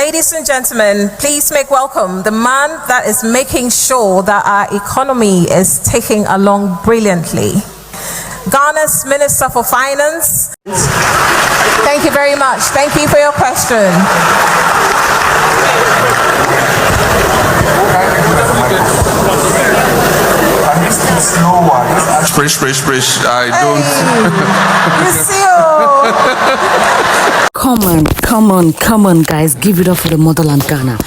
Ladies and gentlemen, please make welcome the man that is making sure that our economy is taking along brilliantly. Ghana's Minister for Finance. Thank you very much. Thank you for your question. Sprish. I don't. Come on, guys. Give it up for the motherland Ghana.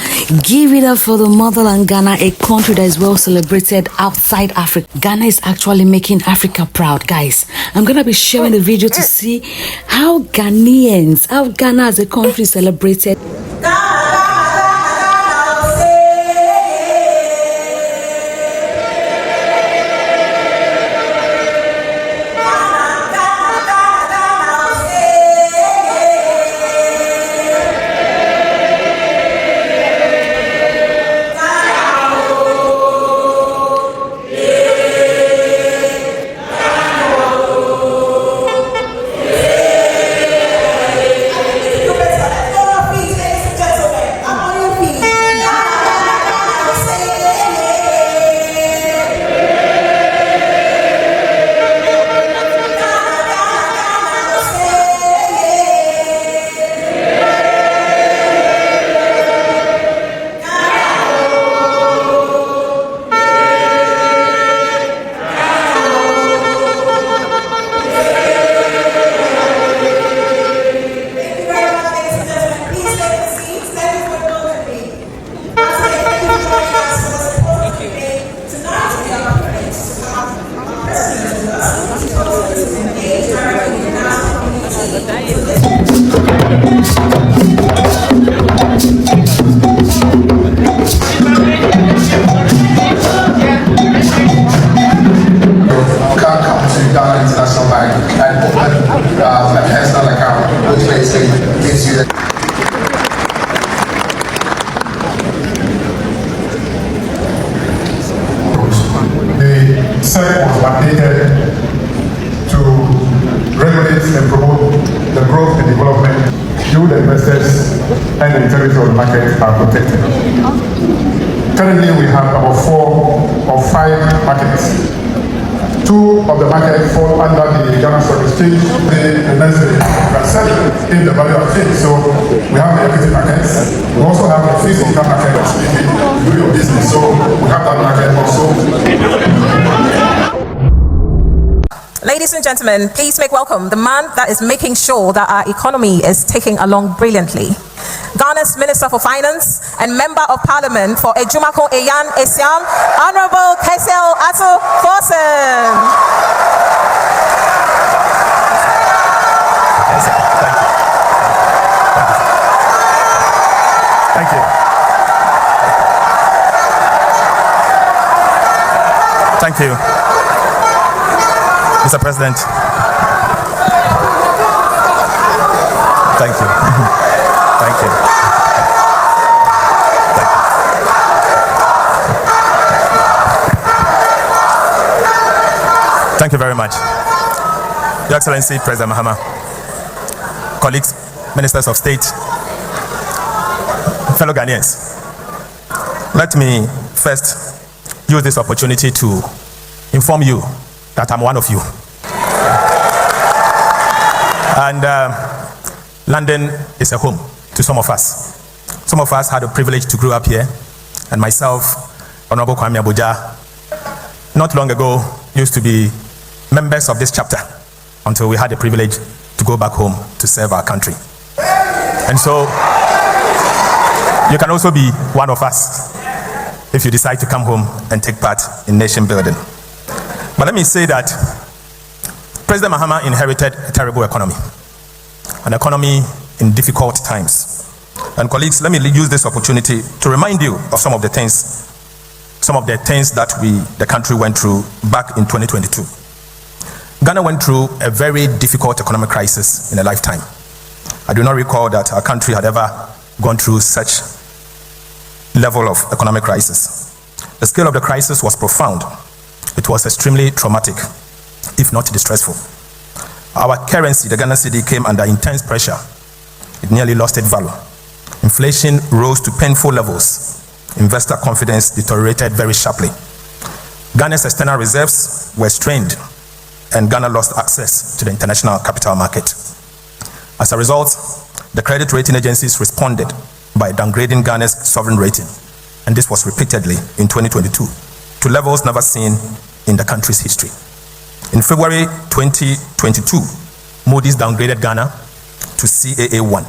Give it up for the motherland Ghana, a country that is well celebrated outside Africa. Ghana is actually making Africa proud, guys. I'm going to be sharing the video to see how Ghana as a country is celebrated. SEC was mandated to regulate and promote the growth and development. You, the investors, and the integrity of the market are protected. Currently, we have about 4 or 5 markets. 2 of the markets fall under the Ghana Stock Exchange. The next day, we are selling in the value of change. So we have the equity markets. We also have the fixed income market that's doing your business. So we have that market also. Ladies and gentlemen, please make welcome the man that is making sure that our economy is taking along brilliantly. Ghana's Minister for Finance and Member of Parliament for Ejumako Eyan Esiam, Honorable Kesel Ato Forsen. Thank you. Thank you, Mr. President. Thank you. Thank you. Thank you very much. Your Excellency, President Mahama, colleagues, ministers of state, fellow Ghanaians, let me first use this opportunity to inform you that I'm one of you. And London is a home to some of us. Some of us had the privilege to grow up here, and myself, Honorable Kwame Abuja, not long ago used to be members of this chapter until we had the privilege to go back home to serve our country. And so you can also be one of us if you decide to come home and take part in nation building. But let me say that President Mahama inherited a terrible economy, an economy in difficult times. And colleagues, let me use this opportunity to remind you of some of the things that the country went through back in 2022. Ghana went through a very difficult economic crisis in a lifetime. I do not recall that our country had ever gone through such level of economic crisis. The scale of the crisis was profound. It was extremely traumatic, if not distressful. Our currency, the Ghana cedi, came under intense pressure. It nearly lost its value. Inflation rose to painful levels. Investor confidence deteriorated very sharply. Ghana's external reserves were strained, and Ghana lost access to the international capital market. As a result, the credit rating agencies responded by downgrading Ghana's sovereign rating, and this was repeatedly in 2022 to levels never seen in the country's history. In February 2022, Moody's downgraded Ghana to CAA1.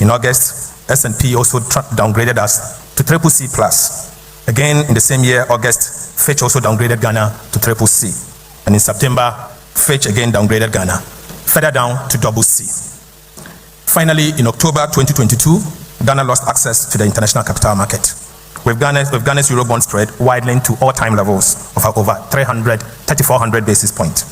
In August, S&P also downgraded us to CCC+. Again, in the same year, August, Fitch also downgraded Ghana to CCC. And in September, Fitch again downgraded Ghana, further down to CC. Finally, in October 2022, Ghana lost access to the international capital market, with Ghana's Eurobond spread widening to all-time levels of over 3,400 basis points.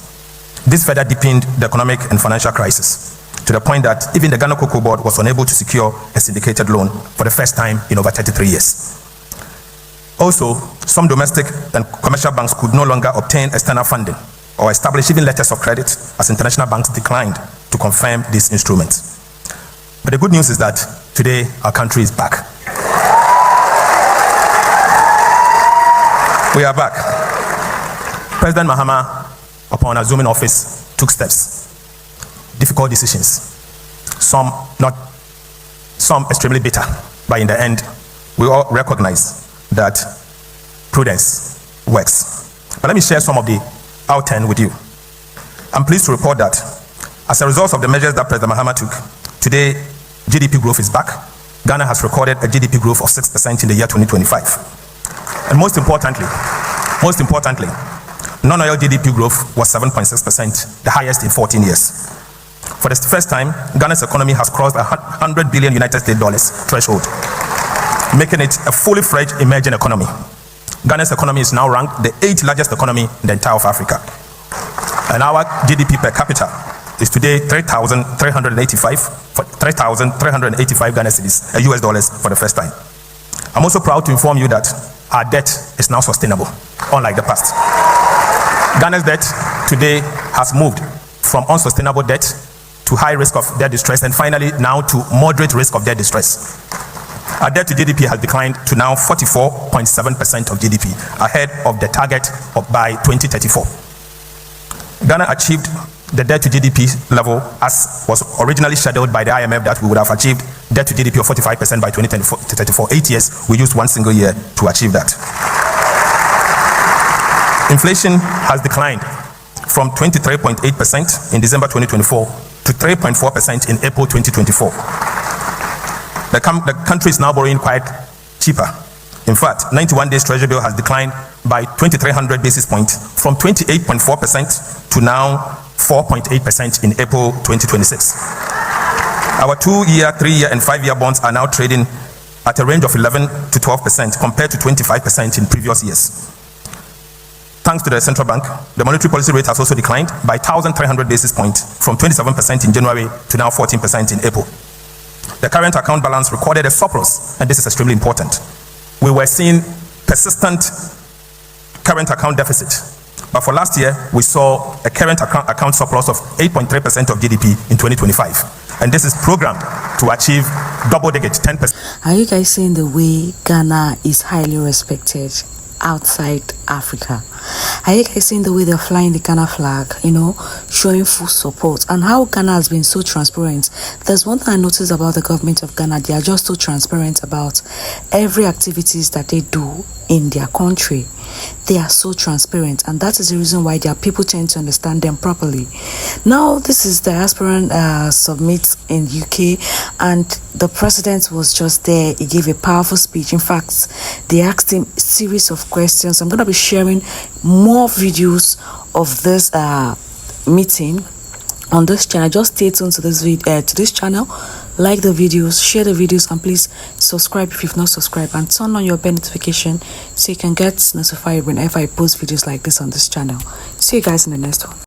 This further deepened the economic and financial crisis, to the point that even the Ghana Cocoa Board was unable to secure a syndicated loan for the first time in over 33 years. Also, some domestic and commercial banks could no longer obtain external funding or establish even letters of credit, as international banks declined to confirm these instruments. But the good news is that today our country is back. We are back. President Mahama, upon assuming office, took steps. Difficult decisions, some extremely bitter, but in the end, we all recognize that prudence works. But let me share some of the outturn with you. I'm pleased to report that as a result of the measures that President Mahama took, today GDP growth is back. Ghana has recorded a GDP growth of 6% in the year 2025. And most importantly, non-oil GDP growth was 7.6%, the highest in 14 years. For the first time, Ghana's economy has crossed $100 billion United States dollars threshold, making it a fully fledged emerging economy. Ghana's economy is now ranked the 8th largest economy in the entire of Africa. And our GDP per capita is today 3,385 Ghana cedis, US dollars for the first time. I'm also proud to inform you that our debt is now sustainable, unlike the past. Ghana's debt today has moved from unsustainable debt to high risk of debt distress, and finally now to moderate risk of debt distress. Our debt to GDP has declined to now 44.7% of GDP, ahead of the target of by 2034. Ghana achieved the debt to GDP level as was originally scheduled by the IMF, that we would have achieved debt to GDP of 45% by 2034. 8 years, we used 1 single year to achieve that. Inflation has declined from 23.8% in December 2024 to 3.4% in April 2024. The country is now borrowing quite cheaper. In fact, 91 days Treasury bill has declined by 2,300 basis points from 28.4% to now 4.8% in April 2026. Our 2-year, 3-year, and 5-year bonds are now trading at a range of 11 to 12% compared to 25% in previous years. Thanks to the central bank, the monetary policy rate has also declined by 1,300 basis points from 27% in January to now 14% in April. The current account balance recorded a surplus, and this is extremely important. We were seeing persistent current account deficit, but for last year, we saw a current account surplus of 8.3% of GDP in 2025, and this is programmed to achieve double-digit 10%. Are you guys seeing the way Ghana is highly respected outside Africa? Are you guys seeing the way they're flying the Ghana flag, showing full support, and how Ghana has been so transparent? There's one thing I noticed about the government of Ghana: they are just so transparent about every activities that they do in their country. They are so transparent, and that is the reason why their people tend to understand them properly. Now, this is the Diasporan summit in UK, and the president was just there. He gave a powerful speech. In fact, they asked him a series of questions. I'm going to be sharing more videos of this meeting on this channel. Just stay tuned to this channel, like the videos, share the videos, and please subscribe if you've not subscribed, and turn on your bell notification so you can get notified whenever I post videos like this on this channel. See you guys in the next one.